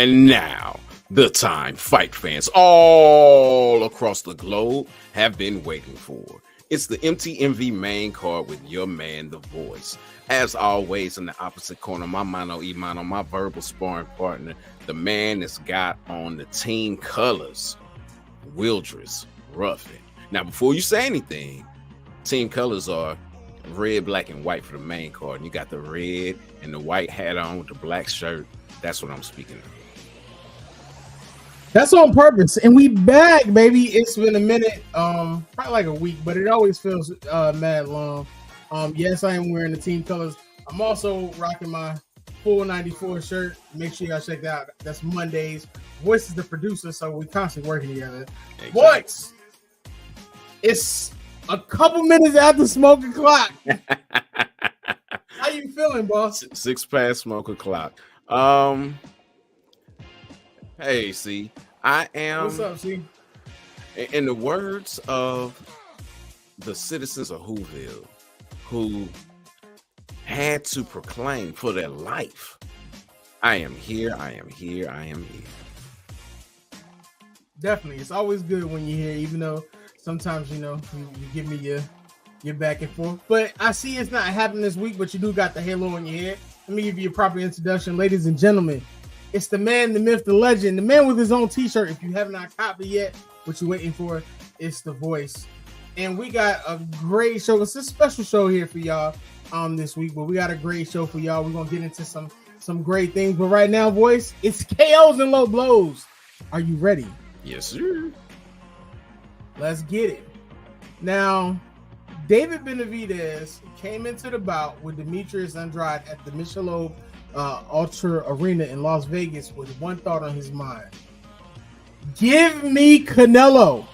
And now, the time fight fans all across the globe have been waiting for. It's the MTMV main card with your man, The Voice. As always, in the opposite corner, my mano Imano, my verbal sparring partner, the man that's got on the team colors, Wildress Ruffin. Now, before you say anything, team colors are red, black, and white for the main card. And you got the red and the white hat on with the black shirt. That's what I'm speaking of. That's on purpose, and we back, baby. It's been a minute, probably like a week, but it always feels mad long. Yes, I am wearing the team colors. I'm also rocking my full 94 shirt. Make sure y'all check that out. That's Mondays. Voice is the producer, so we constantly working together. Exactly. Boys, it's a couple minutes after smoke o'clock. How you feeling, boss? 6 past smoke o'clock. Hey, C, I am. What's up, C? In the words of the citizens of Whoville, who had to proclaim for their life, I am here, I am here, I am here. Definitely. It's always good when you're here, even though sometimes, you give me your back and forth. But I see it's not happening this week, but you do got the halo on your head. Let me give you a proper introduction. Ladies and gentlemen, it's the man, the myth, the legend, the man with his own t-shirt. If you have not copied yet, what you're waiting for, it's The Voice. And we got a great show. It's a special show here for y'all this week, but we got a great show for y'all. We're going to get into some great things. But right now, Voice, it's KOs and low blows. Are you ready? Yes, sir. Let's get it. Now, David Benavidez came into the bout with Demetrius Andrade at the Michelob Ultra Arena in Las Vegas with one thought on his mind: give me Canelo.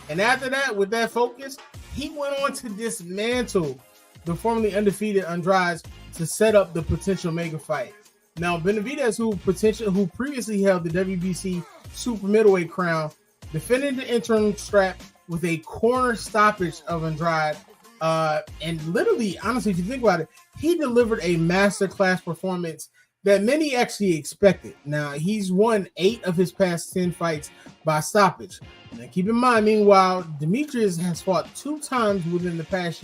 And after that, with that focus, he went on to dismantle the formerly undefeated Andrade to set up the potential mega fight. Now, Benavidez, who previously held the WBC super middleweight crown, defended the interim strap with a corner stoppage of Andrade. And literally, honestly, if you think about it, he delivered a masterclass performance that many actually expected. Now, he's won 8 of his past 10 fights by stoppage. Now, keep in mind, meanwhile, Demetrius has fought 2 times within the past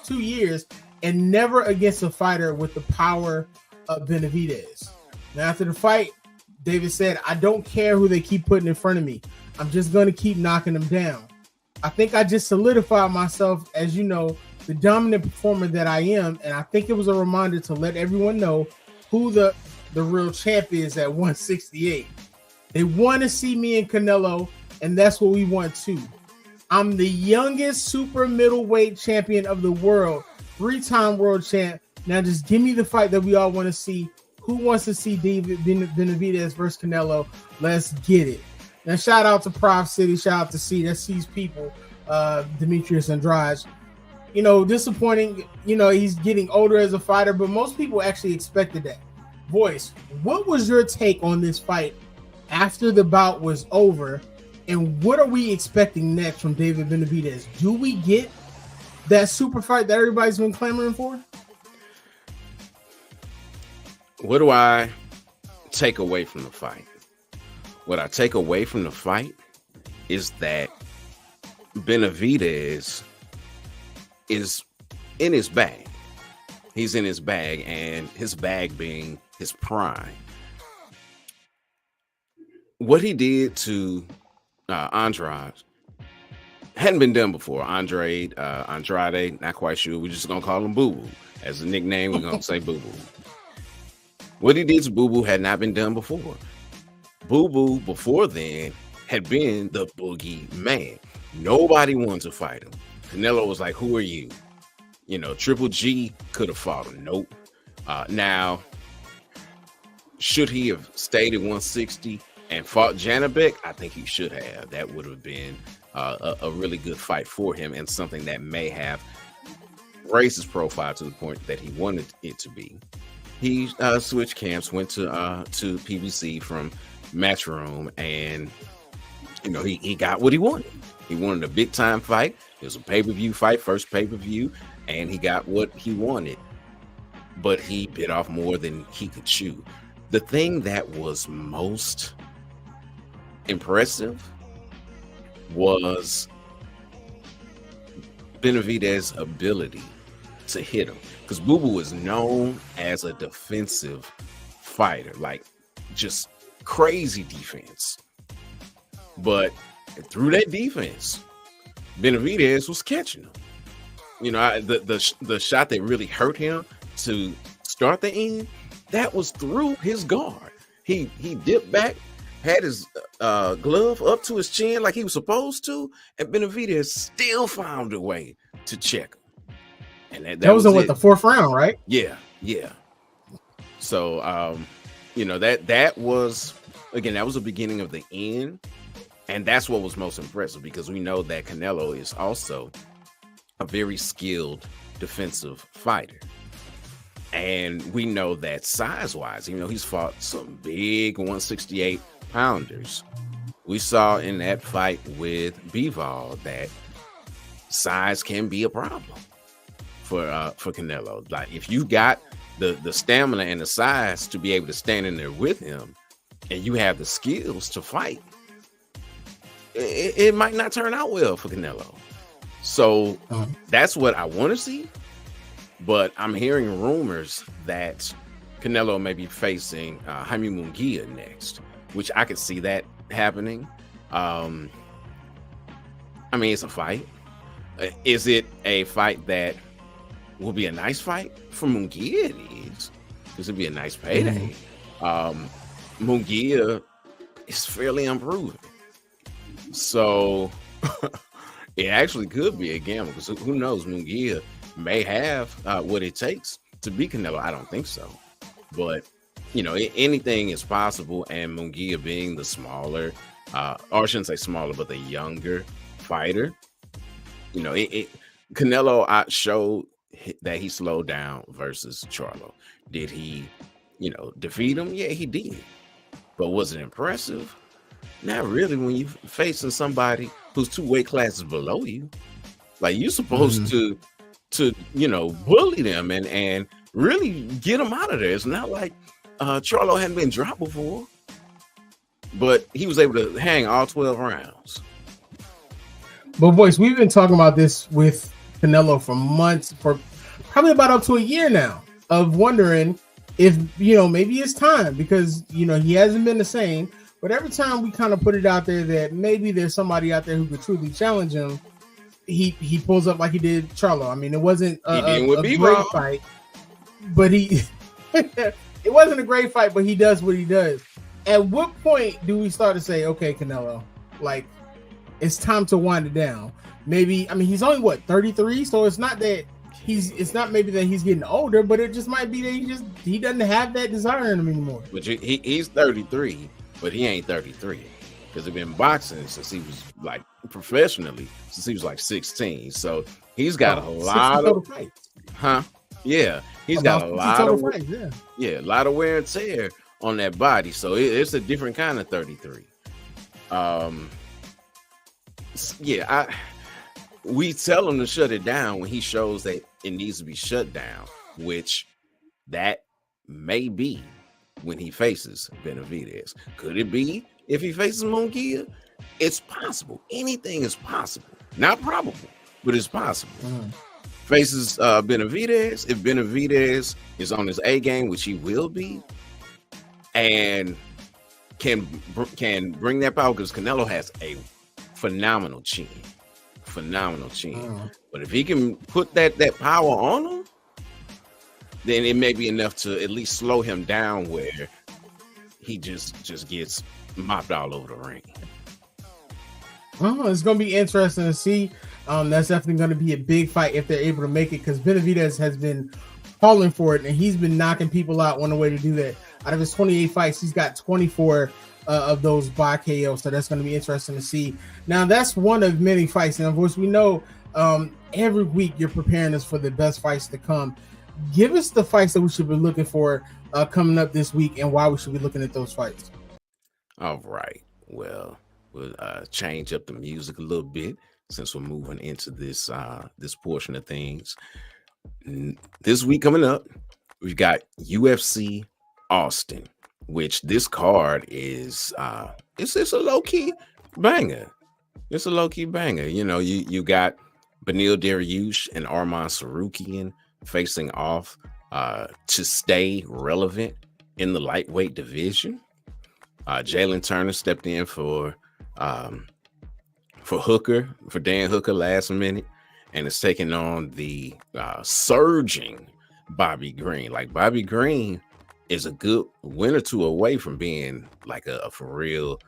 2 years, and never against a fighter with the power of Benavidez. Now, after the fight, David said, "I don't care who they keep putting in front of me. I'm just going to keep knocking them down. I think I just solidified myself as, the dominant performer that I am, and I think it was a reminder to let everyone know who the real champ is at 168. They want to see me and Canelo, and that's what we want too. I'm the youngest super middleweight champion of the world, 3-time world champ. Now just give me the fight that we all want to see. Who wants to see David Benavidez versus Canelo? Let's get it." Now, shout out to Prof City, shout out to C. That's C's people, Demetrius Andrade. Disappointing. He's getting older as a fighter, but most people actually expected that. Voice, what was your take on this fight after the bout was over, and what are we expecting next from David Benavidez? Do we get that super fight that everybody's been clamoring for? What do I take away from the fight? What I take away from the fight is that Benavidez is in his bag. He's in his bag, and his bag being his prime. What he did to Andrade hadn't been done before. Andrade, not quite sure. We're just going to call him Boo Boo. As a nickname, we're going to say Boo Boo. What he did to Boo Boo had not been done before. Boo Boo before then had been the boogie man. Nobody wanted to fight him. Canelo was like, "Who are you?" Triple G could have fought him. Nope. Now, should he have stayed at 160 and fought Janabek? I think he should have. That would have been a really good fight for him, and something that may have raised his profile to the point that he wanted it to be. He switched camps, went to PBC from Matchroom, and he got what he wanted. He wanted a big time fight. It was a pay-per-view fight, first pay-per-view, and he got what he wanted. But he bit off more than he could chew. The thing that was most impressive was Benavidez's ability to hit him, because Boo Boo is known as a defensive fighter, like just crazy defense. But through that defense, Benavidez was catching him. You know, the shot that really hurt him to start the end, that was through his guard. He dipped back, had his glove up to his chin like he was supposed to, and Benavidez still found a way to check him. And that was in what, the fourth round, right? Yeah. So you know, that was, again, that was the beginning of the end, and that's what was most impressive, because we know that Canelo is also a very skilled defensive fighter. And we know that size-wise, you know, he's fought some big 168 pounders. We saw in that fight with Bivol that size can be a problem for Canelo. Like, if you got the stamina and the size to be able to stand in there with him, and you have the skills to fight, it might not turn out well for Canelo. So that's what I want to see. But I'm hearing rumors that Canelo may be facing Jaime Munguia next, which I could see that happening. I mean, it's a fight. Is it a fight that will be a nice fight? For Munguia, it is. This would be a nice payday. Munguia is fairly unproven. So it actually could be a gamble, because who knows? Munguia may have what it takes to beat Canelo. I don't think so. But, you know, anything is possible. And Munguia being the smaller, or I shouldn't say smaller, but the younger fighter, you know, Canelo showed that he slowed down versus Charlo. Did he, you know, defeat him? Yeah, he did. But was it impressive? Not really, when you're facing somebody who's 2 weight classes below you. Like, you're supposed to you know, bully them and really get them out of there. It's not like Charlo hadn't been dropped before, but he was able to hang all 12 rounds. But boys, we've been talking about this with Canelo for months, for probably about up to a year now, of wondering if, you know, maybe it's time, because, you know, he hasn't been the same. But every time we kind of put it out there that maybe there's somebody out there who could truly challenge him, he pulls up like he did Charlo. I mean, it wasn't a great fight, but it wasn't a great fight, but he does what he does. At what point do we start to say, okay, Canelo, like, it's time to wind it down? Maybe, I mean, he's only 33, so it's not that it's not maybe that he's getting older, but it just might be that he doesn't have that desire in him anymore. But he's 33, but he ain't 33. Because he's been boxing since he was like professionally since he was like 16. So he's got a lot of fights. Yeah, he's got a lot of fights, a lot of wear and tear on that body. So it's a different kind of 33. We tell him to shut it down when he shows that it needs to be shut down, which that may be when he faces Benavidez. Could it be if he faces Munguia? It's possible. Anything is possible. Not probable, but it's possible. Faces Benavidez. If Benavidez is on his A game, which he will be, and can bring that power, because Canelo has a phenomenal chin. But if he can put that power on him, then it may be enough to at least slow him down, where he just gets mopped all over the ring. It's going to be interesting to see. That's definitely going to be a big fight if they're able to make it, because Benavidez has been calling for it, and he's been knocking people out on the way to do that. Out of his 28 fights, he's got 24 of those by KO, so that's going to be interesting to see. Now, that's one of many fights, and of course, we know every week you're preparing us for the best fights to come. Give us the fights that we should be looking for coming up this week, and why we should be looking at those fights. All right. Well, we'll change up the music a little bit since we're moving into this portion of things. This week coming up, we've got UFC Austin. which this card is it's a low-key banger. It's a low-key banger. You know, you got Beneil Dariush and Arman Sarukian facing off to stay relevant in the lightweight division. Jalen Turner stepped in for Hooker, for Dan Hooker last minute, and is taking on the surging Bobby Green. Like, Bobby Green is a good win or two away from being like a for real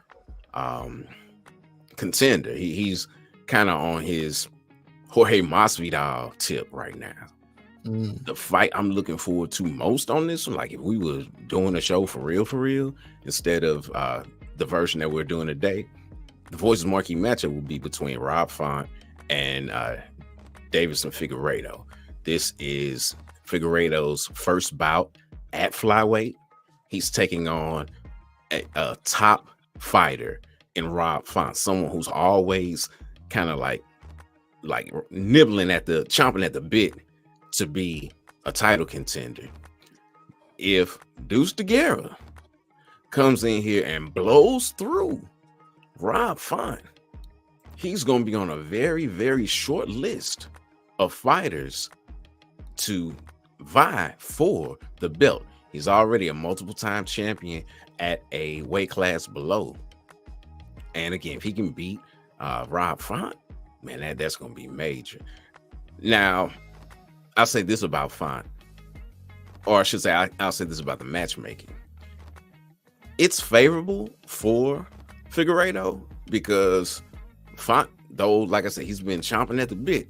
contender. He's kind of on his Jorge Masvidal tip right now. The fight I'm looking forward to most on this one, like if we were doing a show for real, instead of the version that we're doing today, the Voices marquee matchup will be between Rob Font and Deiveson Figueiredo. This is Figueiredo's first bout at flyweight. He's taking on a top fighter in Rob Font, someone who's always kind of like chomping at the bit to be a title contender. If Deuce DeGuerra comes in here and blows through Rob Font, he's going to be on a very, very short list of fighters to vie for the belt. He's already a multiple-time champion at a weight class below. And again, if he can beat Rob Font, man, that's going to be major. Now, I'll say this about Font, or I should say, I'll say this about the matchmaking. It's favorable for Figueiredo because Font, though, like I said, he's been chomping at the bit.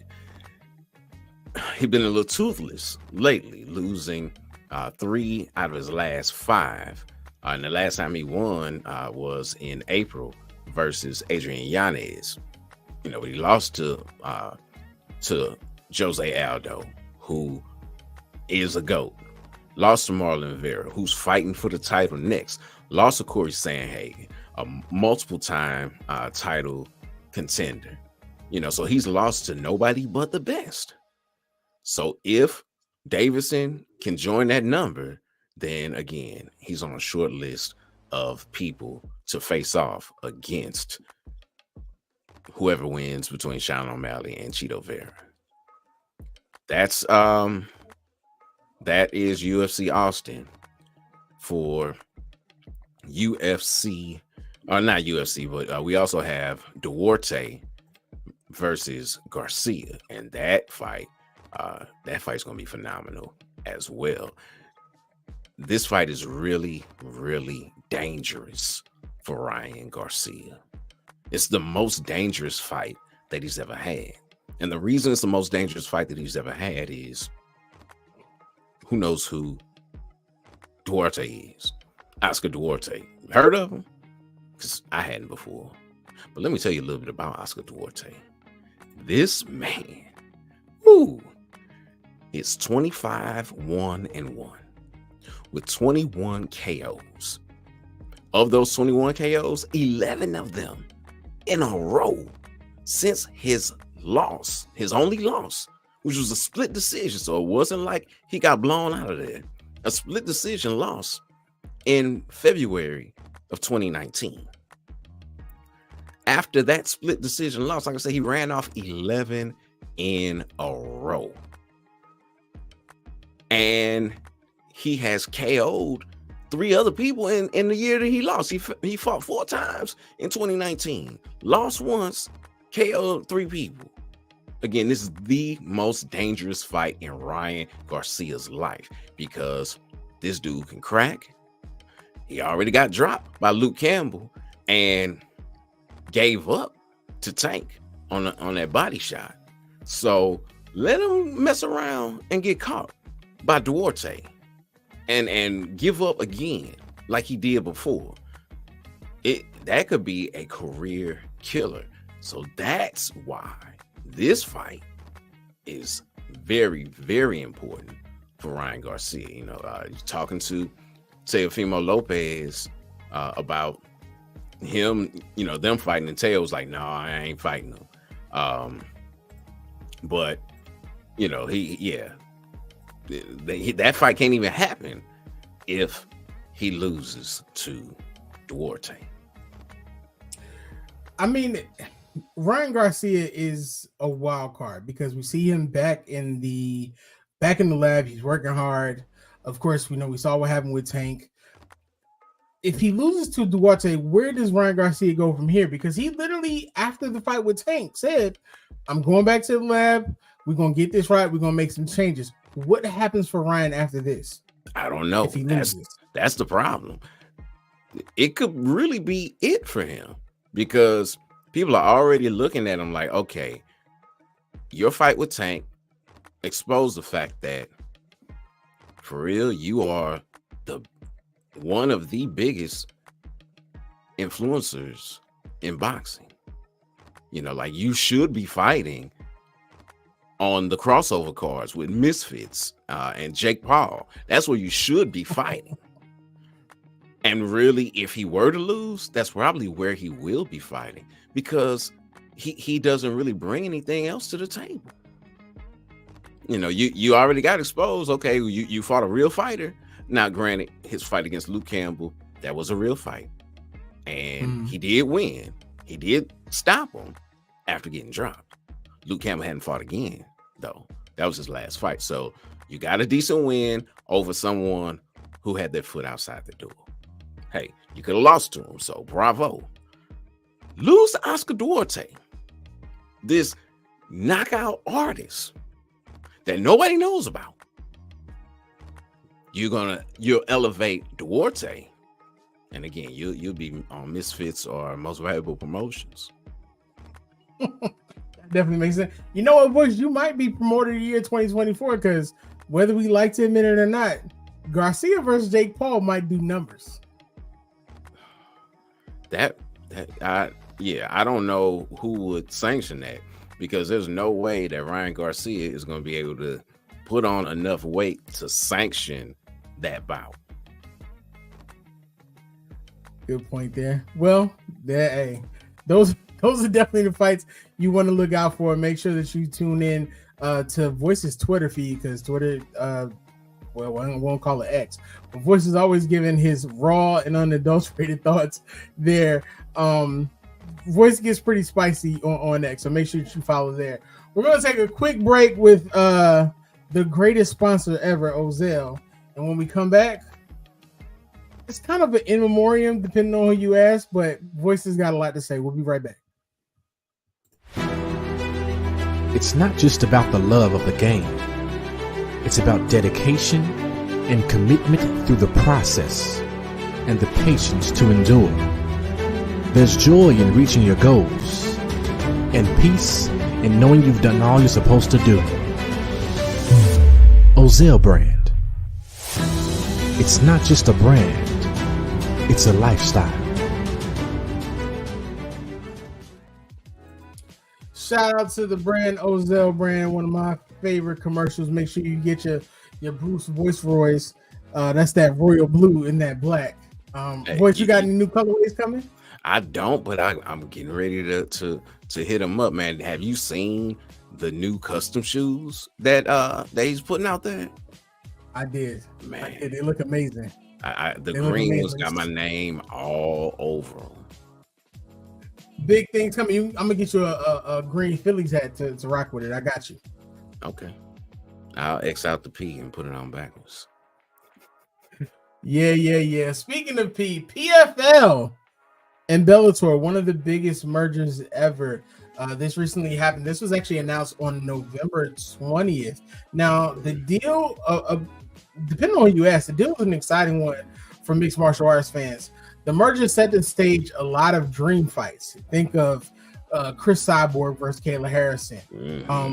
He's been a little toothless lately, losing 3 out of his last 5. And the last time he won was in April versus Adrian Yanez. You know, he lost to Jose Aldo, who is a GOAT. Lost to Marlon Vera, who's fighting for the title next. Lost to Corey Sandhagen, a multiple-time title contender. You know, so he's lost to nobody but the best. So if Deiveson can join that number, then again, he's on a short list of people to face off against whoever wins between Sean O'Malley and Chito Vera. That is UFC Austin for UFC, or not UFC, but we also have Duarte versus Garcia, and that fight's gonna be phenomenal as well. This fight is really, really dangerous for Ryan Garcia. It's the most dangerous fight that he's ever had. And the reason it's the most dangerous fight that he's ever had is who knows who Duarte is. Oscar Duarte. Heard of him? Because I hadn't before. But let me tell you a little bit about Oscar Duarte. This man, is 25-1-1 with 21 KOs. Of those 21 KOs, 11 of them in a row since his only loss, which was a split decision. So it wasn't like he got blown out of there. A split decision loss in February of 2019. After that split decision loss, like I said, he ran off 11 in a row. And he has KO'd 3 other people in the year that he lost. He fought 4 times in 2019. Lost once, KO'd 3 people. Again, this is the most dangerous fight in Ryan Garcia's life because this dude can crack. He already got dropped by Luke Campbell and gave up to Tank on that body shot. So let him mess around and get caught by Duarte and give up again like he did before. That could be a career killer. So that's why this fight is very, very important for Ryan Garcia. You know, talking to Teofimo Lopez about him, you know, them fighting, and Teo was like, no, I ain't fighting him. But, you know, that fight can't even happen if he loses to Duarte? I mean, Ryan Garcia is a wild card because we see him back in the lab. He's working hard. Of course, we saw what happened with Tank. If he loses to Duarte, where does Ryan Garcia go from here? Because he literally, after the fight with Tank, said, I'm going back to the lab. We're going to get this right. We're going to make some changes. What happens for Ryan after this? I don't know. That's the problem. It could really be it for him because people are already looking at him like, okay, your fight with Tank exposed the fact that for real, you are one of the biggest influencers in boxing. Like you should be fighting on the crossover cards with Misfits and Jake Paul. That's where you should be fighting. And really, if he were to lose, that's probably where he will be fighting because he doesn't really bring anything else to the table. You already got exposed. Okay, you fought a real fighter. Now, granted, his fight against Luke Campbell, that was a real fight. And he did win. He did stop him after getting dropped. Luke Campbell hadn't fought again, though. That was his last fight. So you got a decent win over someone who had their foot outside the door. Hey, you could have lost to him, so bravo. Lose to Oscar Duarte, this knockout artist that nobody knows about. You'll elevate Duarte, and again, you'll be on Misfits or Most Valuable Promotions. That definitely makes sense. You know what, boys? You might be promoted of the year 2024 because whether we like to admit it or not, Garcia versus Jake Paul might do numbers. I don't know who would sanction that because there's no way that Ryan Garcia is going to be able to put on enough weight to sanction that bout. Good point there. Well, those are definitely the fights you want to look out for. Make sure that you tune in to Voice's Twitter feed because Twitter, I won't call it X, but Voice is always giving his raw and unadulterated thoughts there. Voice gets pretty spicy on X, so make sure that you follow there. We're going to take a quick break with the greatest sponsor ever, Ozell. And when we come back, it's kind of an in memoriam, depending on who you ask, but Voice has got a lot to say. We'll be right back. It's not just about the love of the game. It's about dedication and commitment through the process and the patience to endure. There's joy in reaching your goals and peace in knowing you've done all you're supposed to do. Ozell brand. It's not just a brand, it's a lifestyle. Shout out to the brand Ozell brand, one of my favorite commercials. Make sure you get your Bruce Voice Royce. That's that royal blue and that black. Voice, you got any new colorways coming? I don't, but I'm getting ready to hit them up, man. Have you seen the new custom shoes that he's putting out there? I did. Man, they look amazing. The green one's got my name all over them. Big things coming. I'm gonna get you a green Phillies hat to rock with it. I got you. Okay, I'll X out the P and put it on backwards. Yeah. Speaking of PFL and Bellator, one of the biggest mergers ever. This recently happened. This was actually announced on November 20th. Now, the deal, depending on who you ask, the deal was an exciting one for mixed martial arts fans. The merger set the stage a lot of dream fights. Think of Chris Cyborg versus Kayla Harrison,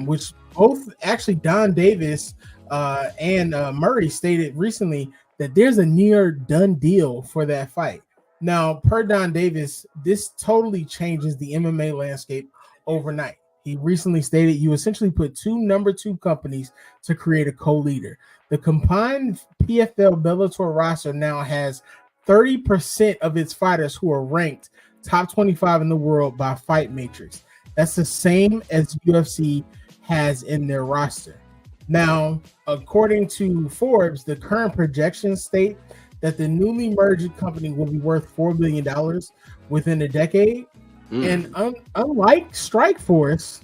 which both actually Don Davis and Murray stated recently that there's a near done deal for that fight. Now, per Don Davis, this totally changes the MMA landscape overnight. He recently stated you essentially put two number two companies to create a co-leader. The combined PFL Bellator roster now has 30% of its fighters who are ranked top 25 in the world by Fight Matrix. That's the same as UFC has in their roster. Now, according to Forbes, the current projections state that the newly merged company will be worth $4 billion within a decade. And unlike Strikeforce,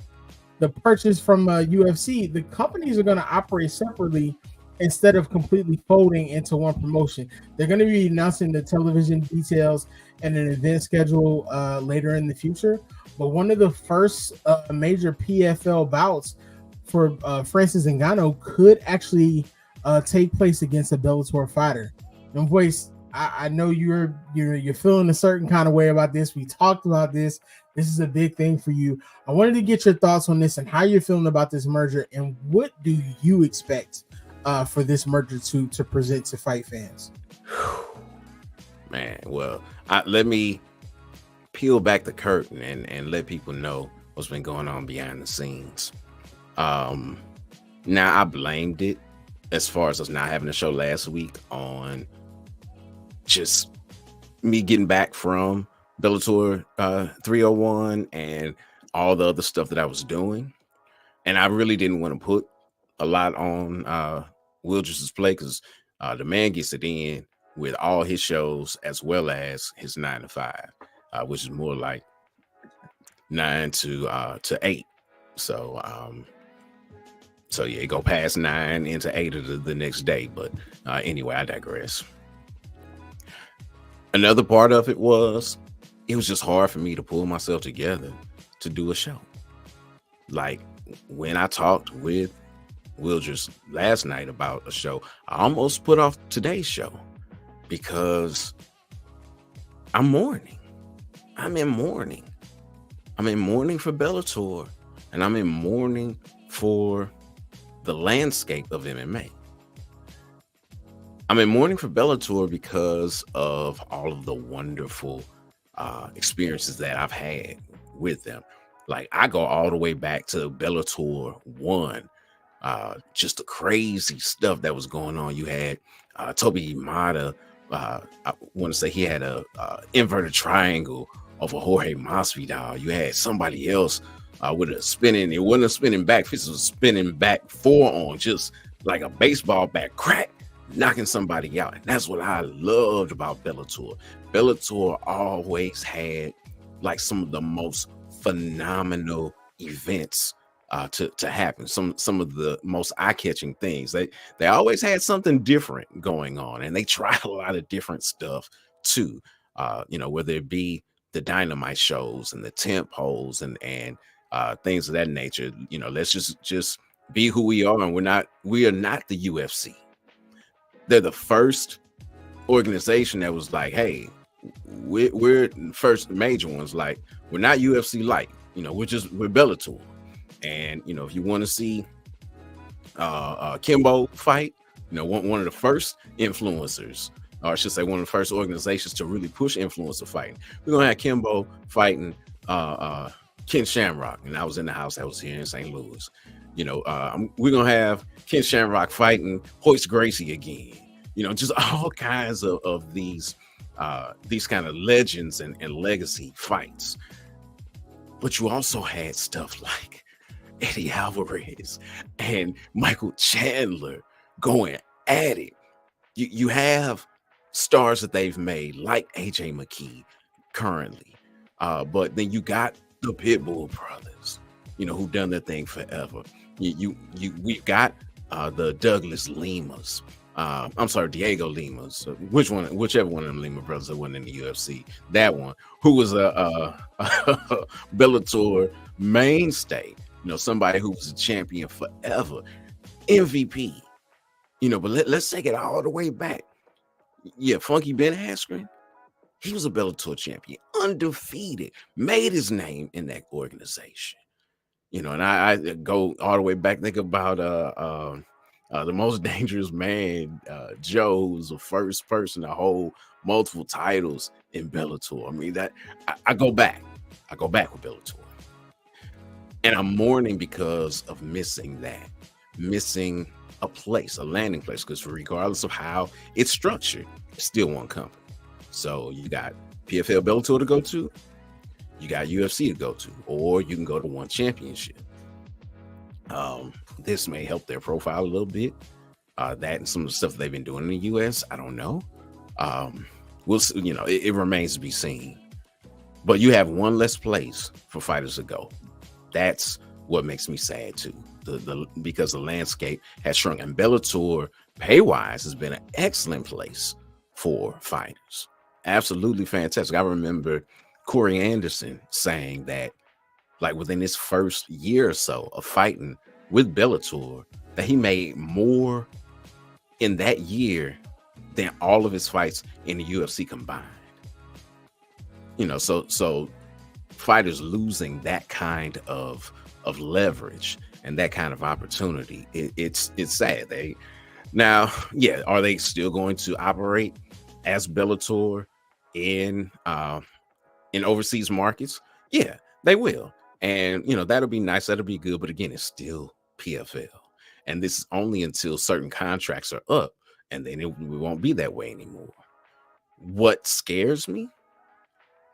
the purchase from UFC, the companies are going to operate separately instead of completely folding into one promotion. They're going to be announcing the television details and an event schedule later in the future. But one of the first major PFL bouts for Francis Ngannou could actually take place against a Bellator fighter. And Voice, I know you're feeling a certain kind of way about this. We talked about this. This is a big thing for you. I wanted to get your thoughts on this and how you're feeling about this merger, and what do you expect for this merger to present to fight fans? Man, well, let me peel back the curtain and let people know what's been going on behind the scenes. Now, I blamed it, as far as us not having a show last week, on just me getting back from Bellator 301 and all the other stuff that I was doing. And I really didn't want to put a lot on Wildress's plate, because the man gets it in with all his shows as well as his 9 to 5, which is more like 9 to 8. So yeah, it go past 9 into 8 of the next day. But anyway, I digress. Another part of it was just hard for me to pull myself together to do a show. Like, when I talked with Wildress last night about a show, I almost put off today's show because I'm mourning. I'm in mourning. I'm in mourning for Bellator, and I'm in mourning for the landscape of MMA. I'm in mourning for Bellator because of all of the wonderful experiences that I've had with them. Like, I go all the way back to Bellator 1, just the crazy stuff that was going on. You had Toby Imada, I want to say he had a inverted triangle of a Jorge Masvidal. You had somebody else with a spinning, it wasn't a spinning back fist, it was a spinning back forearm, just like a baseball bat, crack, knocking somebody out. And that's what I loved about Bellator. Bellator always had like some of the most phenomenal events to happen. Some of the most eye-catching things. They always had something different going on, and they tried a lot of different stuff too. Whether it be the Dynamite shows and the tent poles and things of that nature. Let's just be who we are, and we are not the UFC. They're the first organization that was like, hey, we're the first major ones. Like, we're not UFC light. We're Bellator. And if you want to see Kimbo fight, one of the first influencers, or I should say one of the first organizations to really push influencer fighting. We're gonna have Kimbo fighting Ken Shamrock, and I was in the house. I was here in St. Louis. We're gonna have Ken Shamrock fighting Hoist Gracie again. Just all kinds of these kind of legends and legacy fights. But you also had stuff like Eddie Alvarez and Michael Chandler going at it. You have stars that they've made like AJ McKee currently, but then you got the Pitbull brothers, who done their thing forever. We've got the Douglas Limas. I'm sorry, Diego Limas. Whichever one of them Lima brothers that wasn't in the UFC. That one, who was a Bellator mainstay. Somebody who was a champion forever, MVP. But let's take it all the way back. Yeah, Funky Ben Askren, he was a Bellator champion, undefeated, made his name in that organization. And I go all the way back. Think about the most dangerous man, Joe, who's the first person to hold multiple titles in Bellator. I mean, that I go back with Bellator. And I'm mourning because of missing a place, a landing place, because regardless of how it's structured, it's still one company. So you got PFL Bellator to go to, you got UFC to go to, or you can go to one championship. This may help their profile a little bit. That and some of the stuff they've been doing in the US, I don't know. We'll see, it remains to be seen. But you have one less place for fighters to go. That's what makes me sad too. Because the landscape has shrunk, and Bellator pay-wise has been an excellent place for fighters. Absolutely fantastic. I remember Corey Anderson saying that, like, within his first year or so of fighting with Bellator, that he made more in that year than all of his fights in the UFC combined. So fighters losing that kind of leverage and that kind of opportunity, it's sad. Are they still going to operate as Bellator in overseas markets? Yeah, they will. And that'll be nice, that'll be good, but again, it's still PFL. And this is only until certain contracts are up, and then it won't be that way anymore. What scares me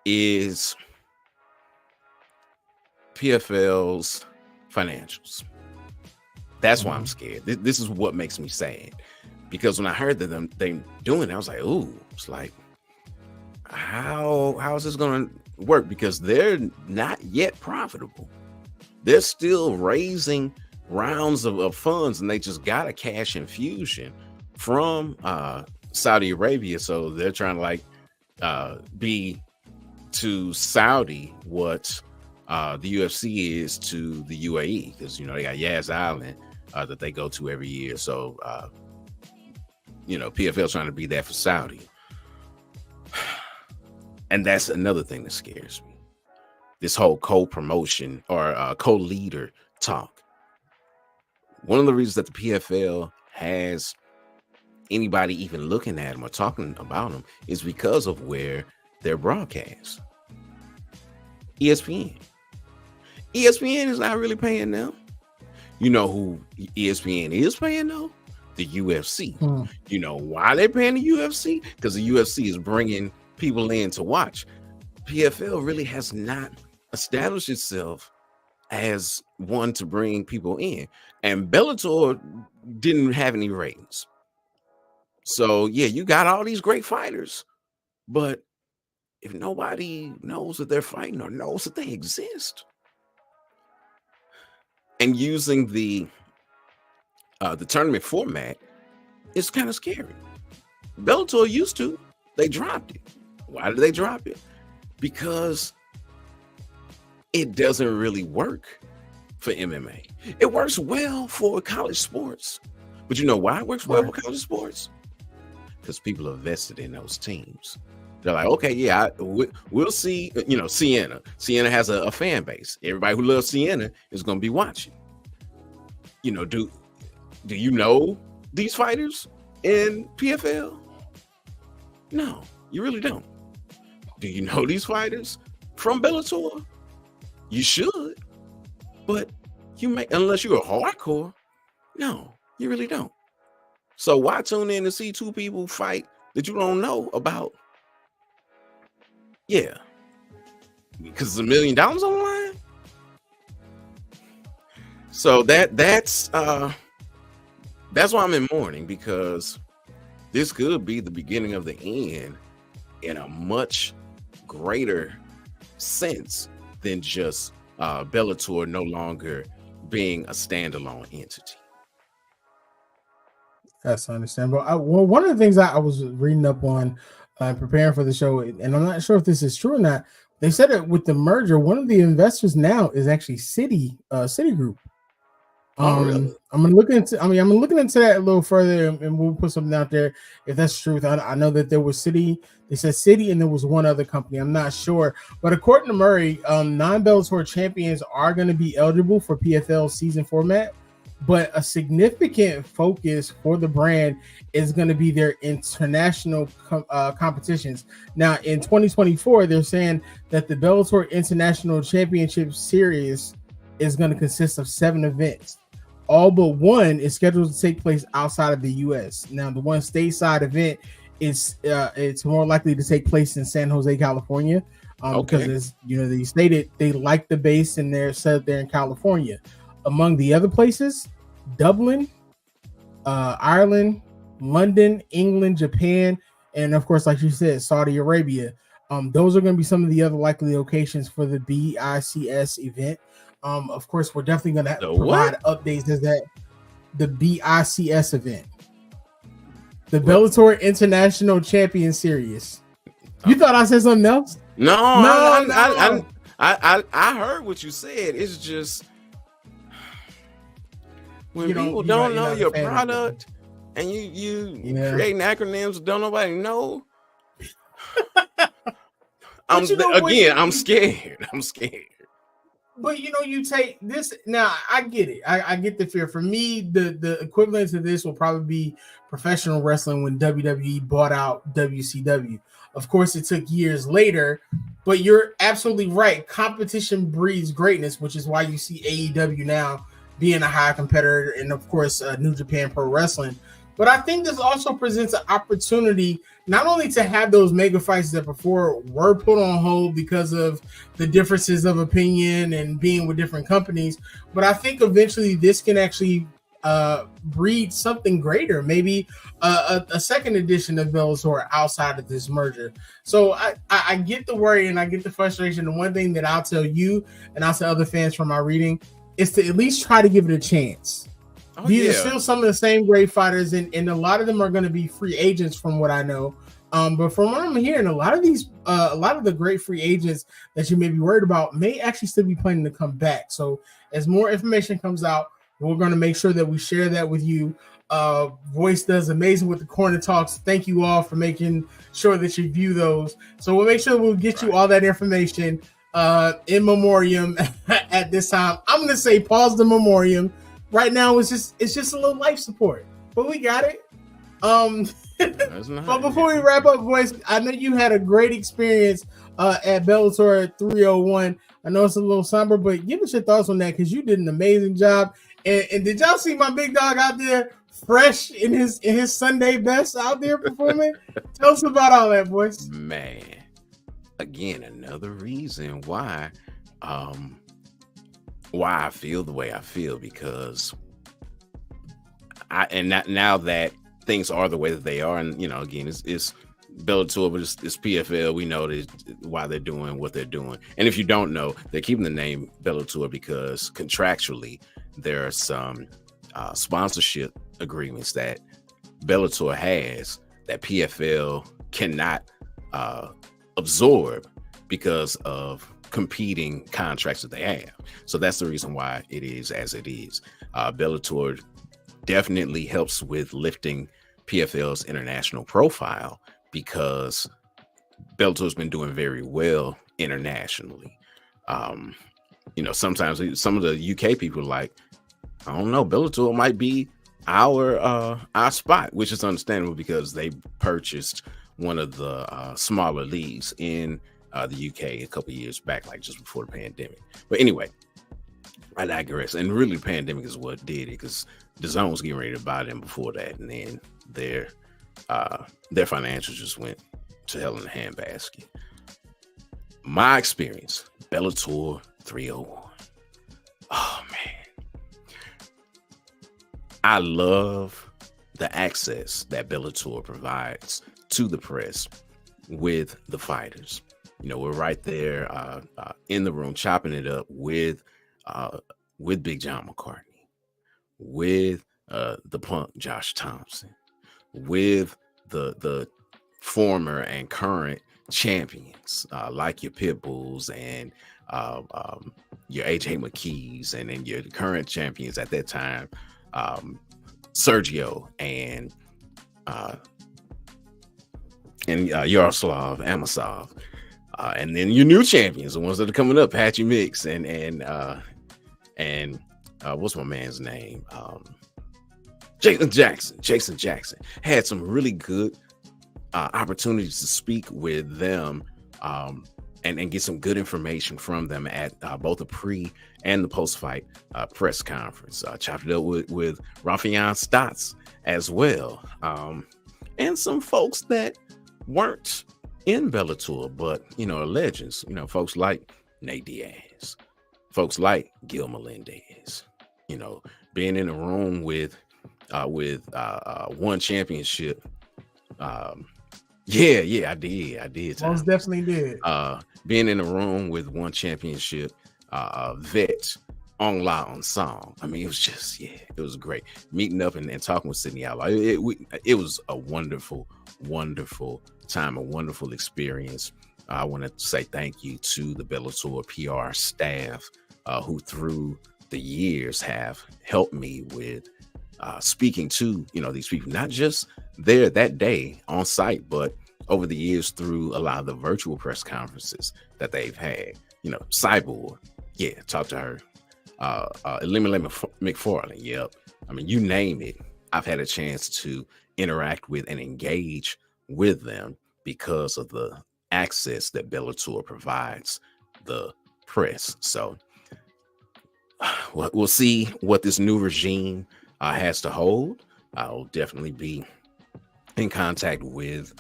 is PFL's financials. That's why I'm scared. This is what makes me sad, because when I heard that they doing it, I was like, ooh, it's like, how is this going to work? Because they're not yet profitable. They're still raising rounds of funds, and they just got a cash infusion from Saudi Arabia. So they're trying to be to Saudi what the UFC is to the UAE, because they got Yas Island that they go to every year. So PFL trying to be that for Saudi. And that's another thing that scares me. This whole co-promotion or co-leader talk. One of the reasons that the PFL has anybody even looking at them or talking about them is because of where they're broadcast. ESPN is not really paying them. You know who ESPN is paying though? The UFC. You know why they're paying the UFC? Because the UFC is bringing people in to watch. PFL really has not established itself as one to bring people in, and Bellator didn't have any ratings. So yeah, you got all these great fighters, but if nobody knows that they're fighting or knows that they exist, and using the tournament format, it's kind of scary. Bellator used to, they dropped it. Why did they drop it? Because it doesn't really work for MMA. It works well for college sports. But you know why it works well for college sports? Because people are vested in those teams. They're like, okay, yeah, we'll see. Sienna. Sienna has a fan base. Everybody who loves Sienna is going to be watching. Do you know these fighters in PFL? No, you really don't. Do you know these fighters from Bellator? You should, but you may, unless you're a hardcore. No, you really don't. So why tune in to see two people fight that you don't know about? Yeah, because it's $1 million on the line. So that's why I'm in mourning, because this could be the beginning of the end in a much greater sense than just Bellator no longer being a standalone entity. That's understandable. One of the things I was reading up on preparing for the show, and I'm not sure if this is true or not, they said that with the merger, one of the investors now is actually Citigroup. Really? I'm looking into that a little further, and we'll put something out there if that's true. I know that there was Citi. They said Citi, and there was one other company. I'm not sure, but according to Murray, non-Bellator champions are going to be eligible for PFL season format, but a significant focus for the brand is going to be their international competitions. Now, in 2024, they're saying that the Bellator International Championship Series is going to consist of 7 events. All but one is scheduled to take place outside of the U.S. Now, the one stateside event is it's more likely to take place in San Jose, California, because they stated they like the base and they're set up there in California. Among the other places, Dublin, Ireland, London, England, Japan, and of course, like you said, Saudi Arabia. Those are going to be some of the other likely locations for the BICS event. Of course, we're definitely going to provide updates as that the BICS event, the Bellator International Champion Series. You thought I said something else? No. I heard what you said. It's just when people don't know your product and you creating acronyms, don't nobody know. I'm scared. I'm scared. But you take this now. I get it. I get the fear. For me, the equivalent to this will probably be professional wrestling when WWE bought out WCW. Of course, it took years later, but you're absolutely right. Competition breeds greatness, which is why you see AEW now being a high competitor, and of course, New Japan Pro Wrestling. But I think this also presents an opportunity not only to have those mega fights that before were put on hold because of the differences of opinion and being with different companies, but I think eventually this can actually breed something greater, maybe a second edition of Bellator outside of this merger. So I get the worry and I get the frustration. The one thing that I'll tell you and I'll tell other fans from my reading is to at least try to give it a chance. These are still some of the same great fighters, and a lot of them are going to be free agents from what I know. But from what I'm hearing, a lot of the great free agents that you may be worried about may actually still be planning to come back. So as more information comes out, we're going to make sure that we share that with you. Voice does amazing with the corner talks. Thank you all for making sure that you view those. So we'll make sure we'll get you all that information in memoriam at this time. I'm going to say pause the memoriam. Right now, it's just a little life support, but we got it. But before we wrap up, boys, I know you had a great experience at Bellator 301. I know it's a little somber, but give us your thoughts on that because you did an amazing job. And did y'all see my big dog out there, fresh in his Sunday best, out there performing? Tell us about all that, boys. Man, again, another reason why I feel the way I feel, because now that things are the way that they are, and again, it's Bellator, but it's PFL. We know why they're doing what they're doing, and if you don't know, they're keeping the name Bellator because contractually there are some sponsorship agreements that Bellator has that PFL cannot absorb because of competing contracts that they have. So that's the reason why it is as it is. Bellator definitely helps with lifting PFL's international profile because Bellator's been doing very well internationally. Sometimes some of the UK people are like, I don't know, Bellator might be our spot, which is understandable because they purchased one of the smaller leagues in the UK a couple years back, like just before the pandemic. But anyway, I digress. And really, the pandemic is what did it, because the zone was getting ready to buy them before that, and then their financials just went to hell in a handbasket. My experience, Bellator 301. Oh man, I love the access that Bellator provides to the press with the fighters. We're right there in the room chopping it up with Big John McCartney, with the Punk Josh Thompson, with the former and current champions like your Pitbulls and your AJ McKees, and then your current champions at that time, Sergio and Yaroslav Amosov. And then your new champions, the ones that are coming up, Patchy Mix and what's my man's name? Jason Jackson had some really good opportunities to speak with them and get some good information from them at both the pre and the post-fight press conference. Chopped it up with Rafian Stotts as well, and some folks that weren't in Bellator, but are legends. Folks like Nate Diaz, folks like Gil Melendez. Being in a room with one championship Yeah, I did. Most definitely did. Being in a room with one championship vet on La on song. I mean, it was just, it was great. Meeting up and talking with Sydney Outlaw. It was a wonderful time, a wonderful experience. I want to say thank you to the Bellator PR staff who through the years have helped me with speaking to, these people, not just there that day on site, but over the years through a lot of the virtual press conferences that they've had. Cyborg, talk to her. Eliminate McFarlane, yep. I mean, you name it. I've had a chance to interact with and engage with them because of the access that Bellator provides the press. So we'll see what this new regime has to hold. I'll definitely be in contact with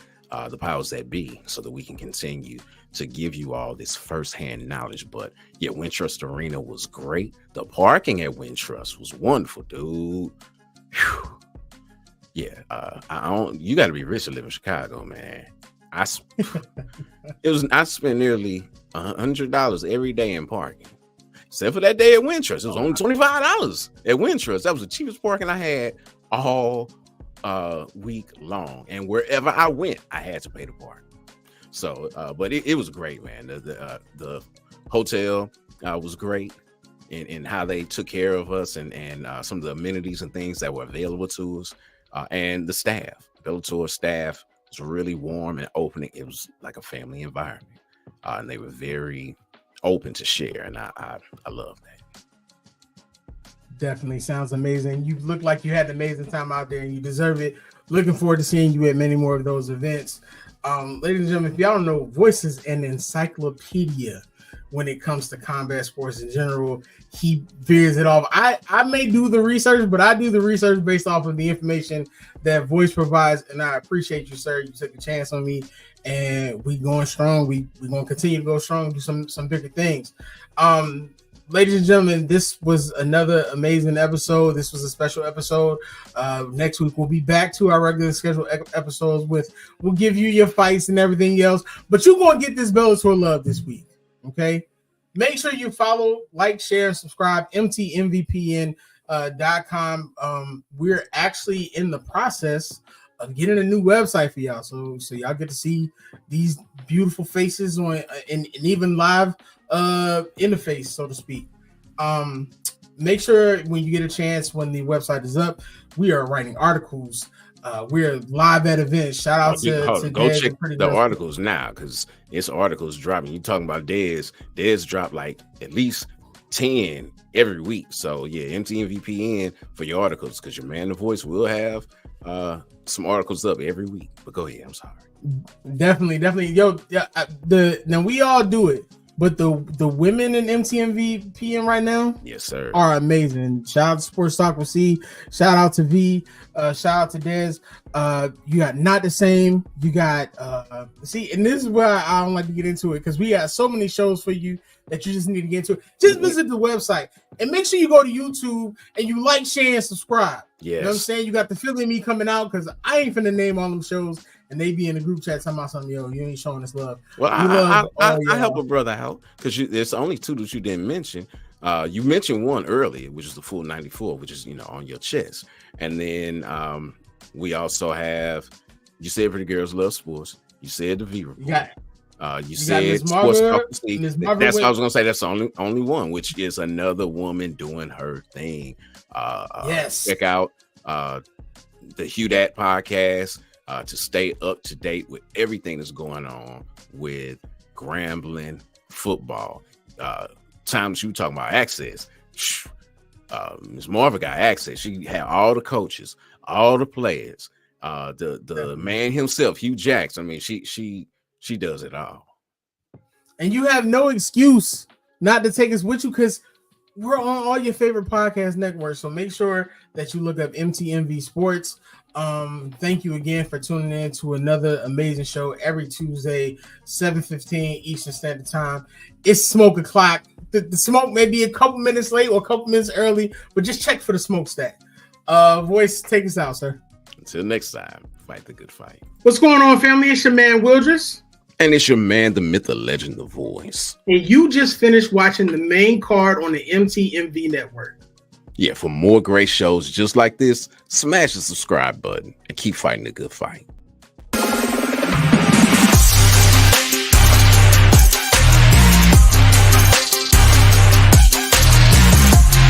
the powers that be so that we can continue to give you all this firsthand knowledge. But Wintrust Arena was great. The parking at Wintrust was wonderful, dude. Whew. You got to be rich to live in Chicago, man. I spent nearly $100 every day in parking, except for that day at Wintrust. It was only $25 at Wintrust. That was the cheapest parking I had all week long, and wherever I went, I had to pay to park. So, but it was great, man. The hotel was great in how they took care of us and some of the amenities and things that were available to us, and the staff. Bellator staff was really warm and opening. It was like a family environment, and they were very open to share, and I love that. Definitely sounds amazing. You look like you had an amazing time out there, and you deserve it. Looking forward to seeing you at many more of those events. Ladies and gentlemen, if y'all don't know, Voice is an encyclopedia when it comes to combat sports in general. He veers it off. I may do the research, but I do the research based off of the information that Voice provides, and I appreciate you, sir. You took a chance on me, and we going strong. We going to continue to go strong, do some bigger things. Ladies and gentlemen, this was another amazing episode. This was a special episode. Next week, we'll be back to our regular scheduled episodes we'll give you your fights and everything else, but you're going to get this Bellator love this week, okay? Make sure you follow, like, share, and subscribe, mtmvpn.com. We're actually in the process of getting a new website for y'all, so y'all get to see these beautiful faces on and even live interface, so to speak. Make sure when you get a chance, when the website is up, we are writing articles. We're live at events. Shout out to go Dez check the articles now, because it's articles dropping. You talking about Dez drop like at least 10 every week. So MTMVPN for your articles, because your man the Voice will have some articles up every week. But go ahead, I'm sorry. Definitely. Now we all do it, but the women in MTMVPN right now, yes sir, are amazing. Shout out to Sports Talk with C. Shout out to V. Shout out to Dez. You got Not the Same. You got and this is where I don't like to get into it, because we got so many shows for you that you just need to get into. Just visit the website and make sure you go to YouTube and you like, share, and subscribe. Yes. You know what I'm saying? You got the feeling me coming out, because I ain't finna name all them shows and they be in the group chat talking about something. Yo, you ain't showing us love. Well, I help a brother out, because there's only two that you didn't mention. You mentioned one earlier, which is the full 94, which is on your chest, and then we also have. You said Pretty Girls Love Sports. You said the V Report. You said Sports Talk. That's what I was gonna say. That's the only one, which is another woman doing her thing. Yes. Check out the Hugh Dat podcast to stay up to date with everything that's going on with Grambling football. Times you talking about access. Ms. Marva got access. She had all the coaches, all the players, the man himself, Hugh Jackson. I mean, she does it all. And you have no excuse not to take us with you, because we're on all your favorite podcast networks. So make sure that you look up MTMV Sports. Thank you again for tuning in to another amazing show every Tuesday, 7:15 Eastern Standard Time. It's smoke o'clock. The smoke may be a couple minutes late or a couple minutes early, but just check for the smokestack. Voice, take us out, sir. Until next time, fight the good fight. What's going on, family? It's your man, Wildress. And it's your man, the myth, the legend, the voice. And you just finished watching the main card on the MTMV network. Yeah, for more great shows just like this, smash the subscribe button and keep fighting the good fight.